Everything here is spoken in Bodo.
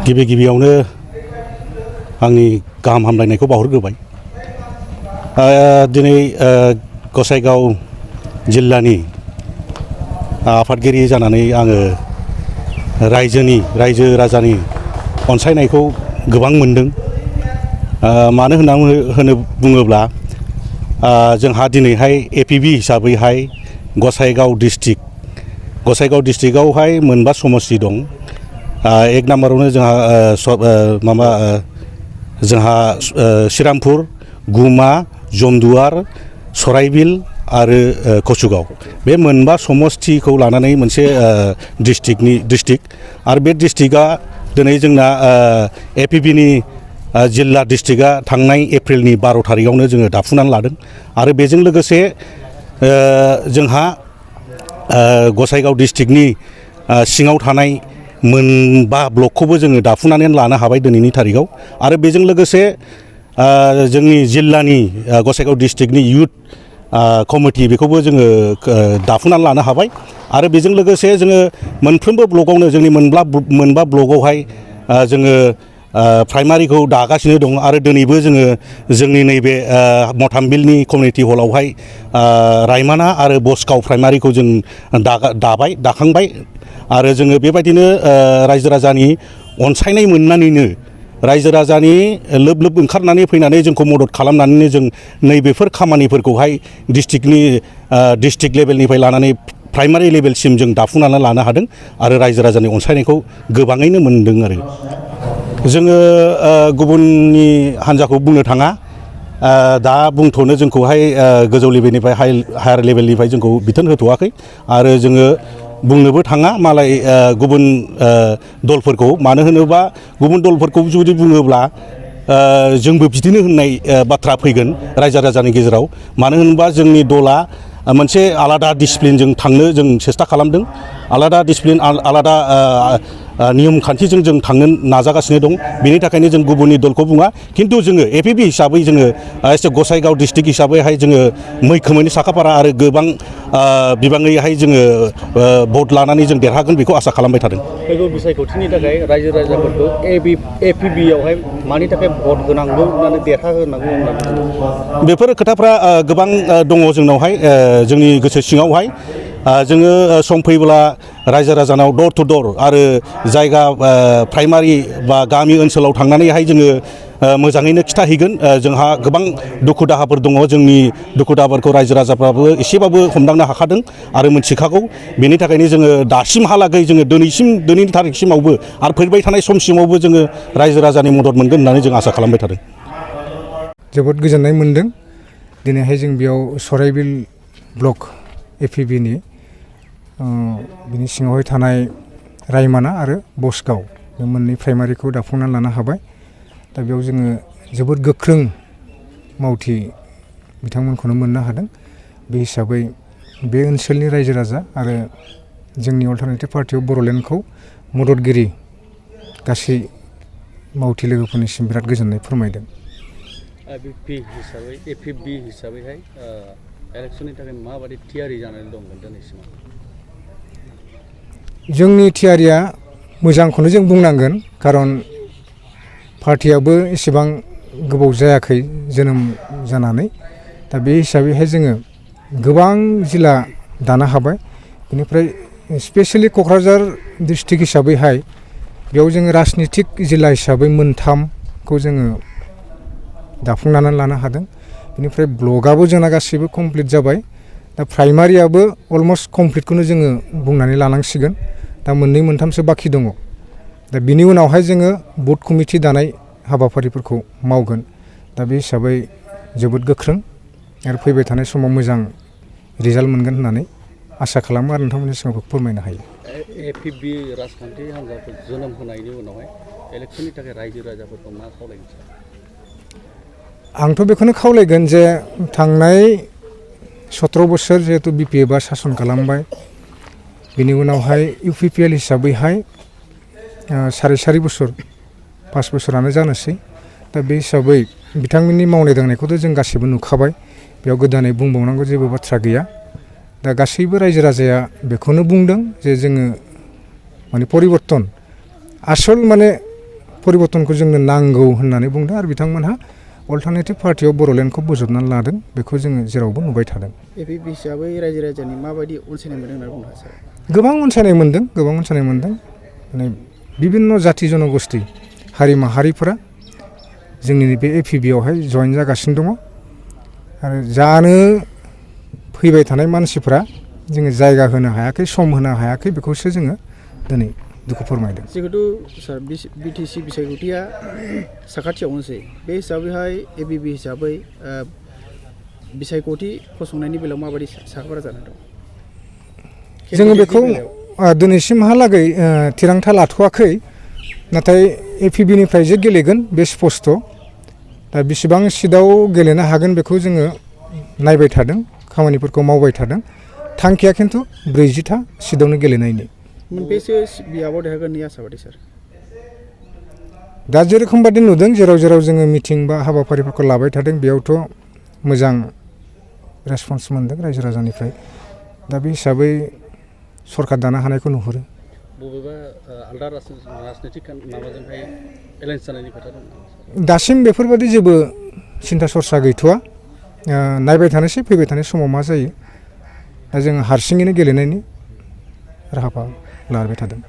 गिबियावनो आंनि गाहाम हामलायनायखौ बावहरग्रोबाय। दिनै गसाइगाव जिल्लानि आफादगिरि जानानै आङो रायजो राजानि अनसायनायखौ गोबां मोनदों। मानो होनना बुङोब्ला जोंहा दिनैहाय एपिबि हिसाबैहाय गसाइगाव डिस्ट्रिक्टआवहाय मोनबा समस्ति दं। एक नाम्बारावनो जोंहा श्रीरामपुर, गुमा, जमदुवार, सराइबिल आरो कचुगाव बे मोनबा समस्तिखौ लानानै मोनसे डिस्ट्रिक्ट आरो बे डिस्ट्रिक्टआ दिनै जोंना एपिबिनि जिल्ला डिस्ट्रिक्टआ थांनाय एप्रिलनि 12 थारिखआवनो जोङो दाफुंनानै लादों आरो बेजों लोगोसे जोंहा गसाइगाव डिस्ट्रिक्टनि सिङाव थानाय मोनबा ब्लकखौबो जोङो दाफुंनानै लानो हाबाय दिनैनि थारिखआव आरो बेजों लोगोसे जोंनि जिल्लानि गसाइगाव डिस्ट्रिक्टनि इयुथ कमिटि बेखौबो जोङो दाफुंनानै लानो हाबाय आरो बेजों लोगोसे जोङो मोनफ्रोमबो ब्लकआवनो जोंनि मोनबा ब्लकआवहाय जोङो प्राइमारिखौ दागासिनो दं आरो दिनैबो जोङो जोंनि नैबे मथामबिलनि कमिउनिटि हलावहाय रायमाना आरो बसगाव प्राइमारिखौ जों दाखांबाय आरो जोङो बेबायदिनो रायजो राजानि अनसायनाय मोननानैनो रायजो राजानि लोब ओंखारनानै फैनानै जोंखौ मदद खालामनानैनो जों नैबेफोर खामानिफोरखौहाय डिस्ट्रिक्ट लेभेलनिफ्राय लानानै प्राइमारि लेभेलसिम जों दाफुंनानै लानो हादों आरो रायजो राजानि अनसायनायखौ गोबाङैनो मोनदों आरो जोङो गुबुननि हान्जाखौ बुंनो थाङा दा बुंथ'नो जोंखौहाय गोजौ लेभेलनिफ्राय हायार लेभेलनिफ्राय जोंखौ बिथोन होथ'वाखै आरो जोङो बुंनोबो थाङा मालाय गुबुन दलफोरखौ मानो होनोबा गुबुन दलफोरखौ जुदि बुङोब्ला जोंबो बिदिनो होननाय बाथ्रा फैगोन रायजो राजानि गेजेराव मानो होनोबा जोंनि दला मोनसे आलादा डिसिप्लिनजों थांनो जों सेस्था खालामदों आलादा डिसिप्लिन आलादा नियम खान्थिजों जों थांनो नाजागासिनो दं बेनि थाखायनो जों गुबुननि दलखौ बुङा खिन्थु जोङो एपिबि हिसाबै जोङो एसे गसाइगाव डिस्ट्रिक्ट हिसाबैहाय जोङो मैखोमैनो साखाफारा आरो गोबां बिबाङैहाय जोङो भट लानानै जों देरहागोन बेखौ आसा खालामबाय थादों। फैगौ बिसायख'थिनि थाखाय रायजो राजाफोरखौ एपिबियावहाय मानि थाखाय भट होनांगौ होननानै देरहाहोनांगौ होननानै बेफोर खोथाफ्रा गोबां दङ जोंनावहाय जोंनि गोसो सिङावहाय जोङो सम फैब्ला रायजो राजानाव दर टु दर आरो जायगा प्राइमारि बा गामि ओनसोलाव थांनानैहाय जोङो मोजाङैनो खिथाहैगोन जोंहा गोबां दुखु दाहाफोर दङ जोंनि दुखु दाहाफोरखौ रायजो राजाफ्राबो एसेबाबो हमदांनो हाखादों आरो मोनथिखागौ बेनि थाखायनो जोङो दासिमहालागै जोङो दिनैनि थारिखसिमावबो आरो फैबाय थानाय समसिमावबो जोङो रायजो राजानि मदद मोनगोन होननानै जों आसा खालामबाय थादों। जोबोद गोजोननाय मोनदों दिनैहाय जों बेयाव सराइबिल ब्लक एपिबिनि बिनि सिङावहाय थानाय रायमाना आरो बसगाव बे मोननै प्राइमारिखौ दाफुंनानै लानो हाबाय दा बेयाव जोङो जोबोद गोख्रों मावथि बिथांमोनखौनो मोननो हादों बे हिसाबै बे ओनसोलनि रायजो राजा आरो जोंनि अल्टारनेटिभ पार्टियाव बर'लेण्डखौ मददगिरि गासै मावथि लोगोफोरनिसिम बिराद गोजोननाय फोरमायदों। एपिबि हिसाबैहाय इलेक्सननि थाखाय माबायदि थियारि जानानै दंमोन दिनैसिम? जोंनि थियारिया मोजांखौनो जों बुंनांगोन खारन पार्टियाबो एसेबां गोबाव जायाखै जोनोम जानानै दा बे हिसाबैहाय जोङो गोबां जिल्ला दानो हाबाय बेनिफ्राय स्पेसियेलि क'क्राझार डिस्ट्रिक्ट हिसाबैहाय बेयाव जोङो राजनितिक जिल्ला हिसाबै मोनथामखौ जोङो दाफुंनानै लानो हादों बेनिफ्राय ब्लकआबो जोंना गासैबो कमप्लिट जाबाय दा प्राइमारियाबो अलमस्ट कमप्लिटखौनो जोङो बुंनानै लानांसिगोन दा मोननै मोनथामसो बाखि दङ दा बिनि उनावहाय जोङो बुथ कमिटि दानाय हाबाफारिफोरखौ मावगोन दा बे हिसाबै जोबोद गोख्रों आरो फैबाय थानाय समाव मोजां रिजाल्ट मोनगोन होननानै आसा खालामो आरो नोंथांमोननि सिगाङाव फोरमायनो हायो। एपिबि राजखान्थि हान्जाखौ जोनोम होनायनि उनावहाय इलेक्सननि थाखाय रायजो राजाफोरखौ मा खावलायनो सानो? आंथ' बेखौनो खावलायगोन जे थांनाय 17 बोसोर जिहेतु बिपिएफआ सासन खालामबाय बेनि उनावहाय इउपिपिएल हिसाबैहाय साराय बोसोर 5 बोसोरानो जानोसै दा बे हिसाबै बिथांमोननि मावनाय दांनायखौथ' जों गासैबो नुखाबाय बेयाव गोदानै बुंबावनांगौ जेबो बाथ्रा गैया दा गासैबो रायजो राजाया बेखौनो बुंदों जे जोङो माने परिबर्तन आसल माने परिबर्तनखौ जोंनो नांगौ होननानै बुंदों आरो बिथांमोनहा अल्टारनेटिभ पार्टियाव बर'लेण्डखौ बोजबनानै लादों बेखौ जोङो जेरावबो नुबाय थादों। एपिपि हिसाबै रायजो राजानि माबायदि अनसायनाय मोनदों होनना बुंनो सार? गोबां अनसायनाय मोनदों माने बिभिन्न जाथि जनगोष्ठी हारि माहारिफोरा जोंनि बे एपिबियावहाय जयेन जागासिनो दङ आरो जानो फैबाय थानाय मानसिफ्रा जोङो जायगा होनो हायाखै सम होनो हायाखै बेखौसो जोङो दिनै दुखु फोरमायदों। जिहेतु सार बिटिसि बिसायख'थिया साखाथियावनोसै बे हिसाबैहाय एबिबि हिसाबै बिसायख'थि फसंनायनि बेलायाव माबायदि साखाफारा जाना दं? जोङो बेखौ दिनैसिमहालागै थिरांथा लाथ'वाखै नाथाय एपिबिनिफ्राय जे गेलेगोन बे स्पस्ट' दा बेसेबां सिटआव गेलेनो हागोन बेखौ जोङो नायबाय थादों खामानिफोरखौ मावबाय थादों थांखिया खिन्थु 40था सिटआवनो गेलेनायनि। मोनबेसे बियाबाव देरहागोननि आसा बादि सार? दा जेरखम बादि नुदों जेराव जोङो मिटिं बा हाबाफारिफोरखौ लाबाय थादों बेयावथ' मोजां रेसपन्स मोनदों रायजो राजानिफ्राय दा बे हिसाबै सरकार दानो हानायखौ नुहुरो। बबेबा आलदा राजनितिक माबाजोंहाय एलायन्स जानायनि खोथा दं? दासिम बेफोरबायदि जेबो सिन्था सरसा गैथ'वा नायबाय थानोसै फैबाय थानाय समाव मा जायो दा जों हारसिङैनो गेलेनायनि राहाफोर लाबाय थादों।